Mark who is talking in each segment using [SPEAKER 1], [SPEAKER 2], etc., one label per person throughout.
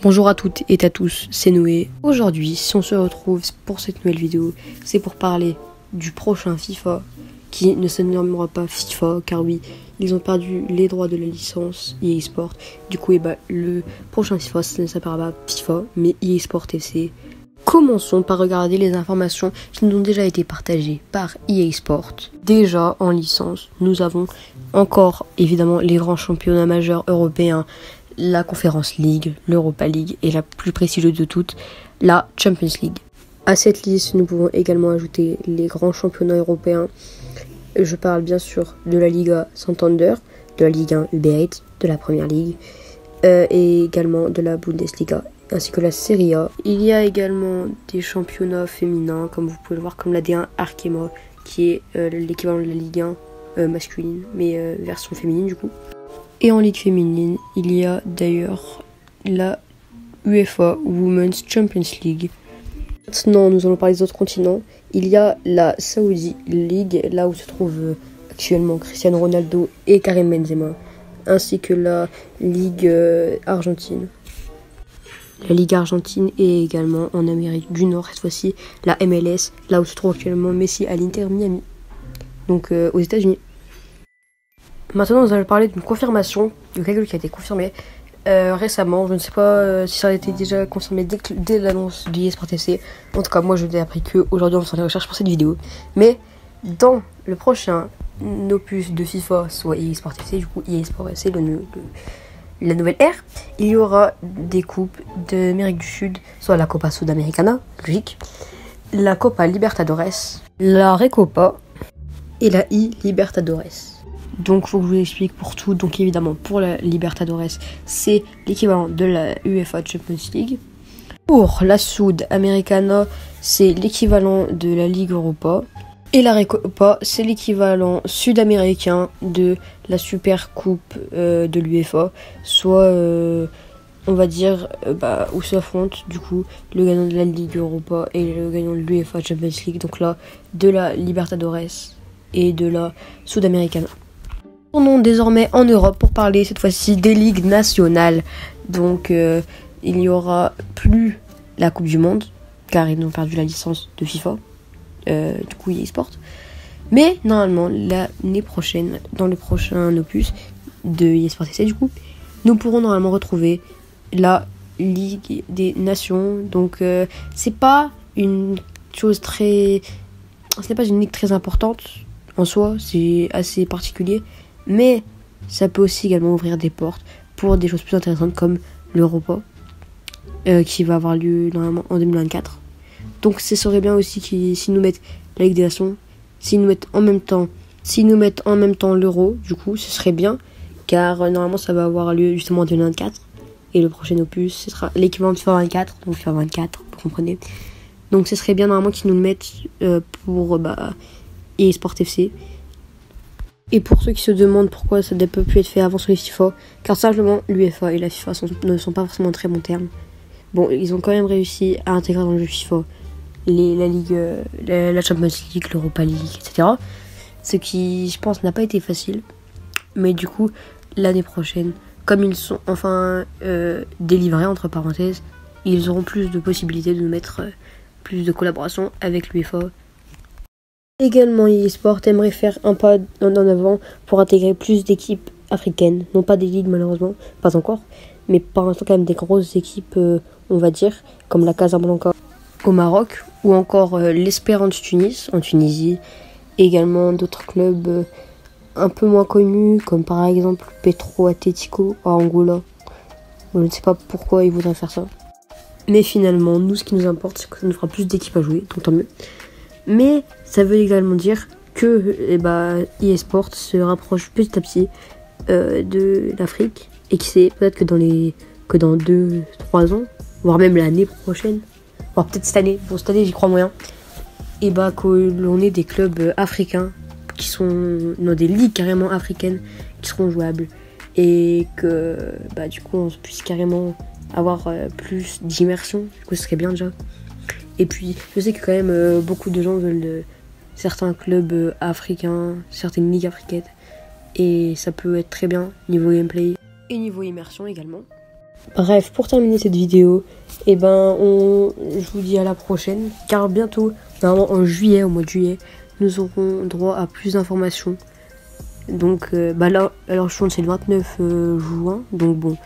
[SPEAKER 1] Bonjour à toutes et à tous, c'est Noé. Aujourd'hui, si on se retrouve pour cette nouvelle vidéo, c'est pour parler du prochain FIFA, qui ne se nommera pas FIFA, car oui, ils ont perdu les droits de la licence EA Sport. Du coup, le prochain FIFA, ça ne s'appellera pas FIFA, mais EA Sport FC. Commençons par regarder les informations qui nous ont déjà été partagées par EA Sport. Déjà, en licence, nous avons encore, évidemment, les grands championnats majeurs européens, la Conference League, l'Europa League et la plus prestigieuse de toutes, la Champions League. À cette liste, nous pouvons également ajouter les grands championnats européens. Je parle bien sûr de la Liga Santander, de la Ligue 1 UB8, de la Première Ligue et également de la Bundesliga, ainsi que la Serie A. Il y a également des championnats féminins, comme vous pouvez le voir, comme la D1 Arkema, qui est l'équivalent de la Ligue 1 masculine, mais version féminine du coup. Et en Ligue féminine, il y a d'ailleurs la UEFA Women's Champions League. Maintenant, nous allons parler des autres continents. Il y a la Saudi League, là où se trouvent actuellement Cristiano Ronaldo et Karim Benzema, ainsi que la Ligue argentine. La Ligue argentine est également en Amérique du Nord, cette fois-ci la MLS, là où se trouve actuellement Messi à l'Inter Miami, donc aux États-Unis. Maintenant, nous allons parler d'une confirmation, de quelque chose qui a été confirmé récemment. Je ne sais pas si ça a été déjà confirmé dès l'annonce de EA Sport FC. En tout cas, moi, je l'ai appris qu'aujourd'hui, on va faire des recherches pour cette vidéo. Mais dans le prochain opus de FIFA, soit EA Sport FC, du coup, EA Sport FC, la nouvelle ère, il y aura des coupes d'Amérique du Sud, soit la Copa Sudamericana, logique, la Copa Libertadores, la Recopa et la Libertadores. Donc, il faut que je vous explique pour tout. Donc, évidemment, pour la Libertadores, c'est l'équivalent de la UEFA Champions League. Pour la Sudamericana, c'est l'équivalent de la Ligue Europa. Et la Recopa, c'est l'équivalent sud-américain de la Super Coupe de l'UEFA. Soit, on va dire, où s'affrontent, du coup, le gagnant de la Ligue Europa et le gagnant de l'UEFA Champions League. Donc là, de la Libertadores et de la Sudamericana. Tournons désormais en Europe pour parler cette fois-ci des ligues nationales. Donc il n'y aura plus la Coupe du Monde, car ils ont perdu la licence de FIFA, du coup EA Sport. Mais normalement l'année prochaine, dans le prochain opus de EA Sport FC, du coup, nous pourrons normalement retrouver la Ligue des Nations. Donc c'est pas une chose très... Ce n'est pas une ligue très importante en soi, c'est assez particulier. Mais ça peut aussi également ouvrir des portes pour des choses plus intéressantes comme l'Europa qui va avoir lieu normalement en 2024. Donc ce serait bien aussi s'ils nous mettent la Ligue des Nations, s'ils nous mettent en même temps l'Euro, du coup ce serait bien, car normalement ça va avoir lieu justement en 2024 et le prochain opus ce sera l'équivalent de FIFA 24, donc FIFA 24, vous comprenez. Donc ce serait bien normalement qu'ils nous le mettent pour EA Sport FC. Et pour ceux qui se demandent pourquoi ça ne peut plus être fait avant sur les FIFA, car simplement l'UEFA et la FIFA ne sont pas forcément en très bons termes. Bon, ils ont quand même réussi à intégrer dans le jeu FIFA la Ligue, la Champions League, l'Europa League, etc. Ce qui, je pense, n'a pas été facile. Mais du coup, l'année prochaine, comme ils sont enfin délivrés, entre parenthèses, ils auront plus de possibilités de nous mettre plus de collaboration avec l'UEFA. Également, EA Sport aimerait faire un pas en avant pour intégrer plus d'équipes africaines. Non pas des ligues malheureusement, pas encore, mais par l'instant quand même des grosses équipes, on va dire, comme la Casablanca au Maroc, ou encore l'Espérance Tunis en Tunisie. Et également d'autres clubs un peu moins connus, comme par exemple Petro Atlético à Angola. Je ne sais pas pourquoi ils voudraient faire ça. Mais finalement, nous, ce qui nous importe, c'est que ça nous fera plus d'équipes à jouer, donc tant mieux. Mais ça veut également dire que EA Sport se rapproche petit à petit de l'Afrique. Et qui sait, peut-être que dans 2-3 ans, voire même l'année prochaine, voire peut-être cette année, bon cette année j'y crois moyen, et que l'on ait des clubs africains qui sont dans des ligues carrément africaines qui seront jouables. Et que du coup on puisse carrément avoir plus d'immersion. Du coup ce serait bien déjà. Et puis, je sais que quand même beaucoup de gens veulent certains clubs africains, certaines ligues africaines. Et ça peut être très bien niveau gameplay et niveau immersion également. Bref, pour terminer cette vidéo, je vous dis à la prochaine, car bientôt, normalement en juillet, au mois de juillet, nous aurons droit à plus d'informations. Donc là, alors je tourne, c'est le 29 juin, donc bon,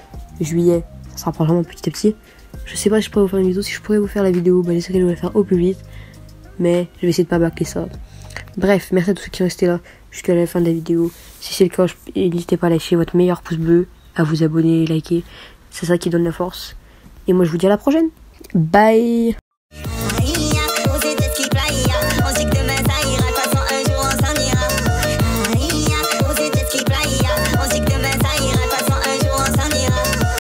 [SPEAKER 1] juillet, ça sera probablement petit à petit. Je sais pas si je pourrais vous faire une vidéo, si je pourrais vous faire la vidéo, j'essaierai de la faire au plus vite, mais je vais essayer de pas bâcler ça. Bref, merci à tous ceux qui sont restés là jusqu'à la fin de la vidéo. Si c'est le cas, n'hésitez pas à lâcher votre meilleur pouce bleu, à vous abonner, liker, c'est ça qui donne la force. Et moi je vous dis à la prochaine, bye.